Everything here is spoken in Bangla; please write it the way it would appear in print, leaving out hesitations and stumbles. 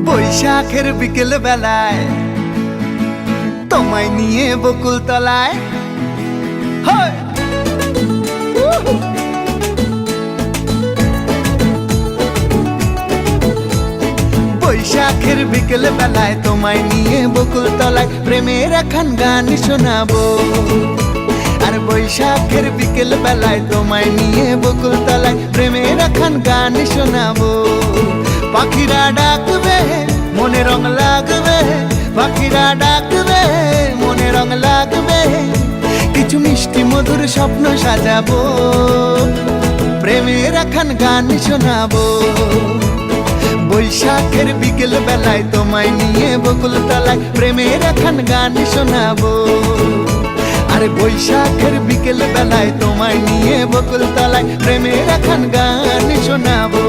বৈশাখের বিকেল বেলায় তোমায় নিয়ে বকুল তলায় বৈশাখের বিকেল বেলায় তোমায় নিয়ে বকুল তলায় প্রেমের একখান গান শোনাবো। আর বৈশাখের বিকেল বেলায় তোমায় নিয়ে বকুল তলায় প্রেমের একখান গান শোনাবো। পাখিরা ডাকবে মনে রং লাগবে, পাখিরা ডাকবে মনে রং লাগবে, কিছু মিষ্টি মধুর স্বপ্ন সাজাবো, প্রেমের একখান গান শোনাবো। বৈশাখের বিকেল বেলায় তোমায় নিয়ে বকুল তলায় প্রেমের একখান গান শোনাবো। আরে বৈশাখের বিকেল বেলায় তোমায় নিয়ে বকুল তলায় প্রেমের একখান গান শোনাবো।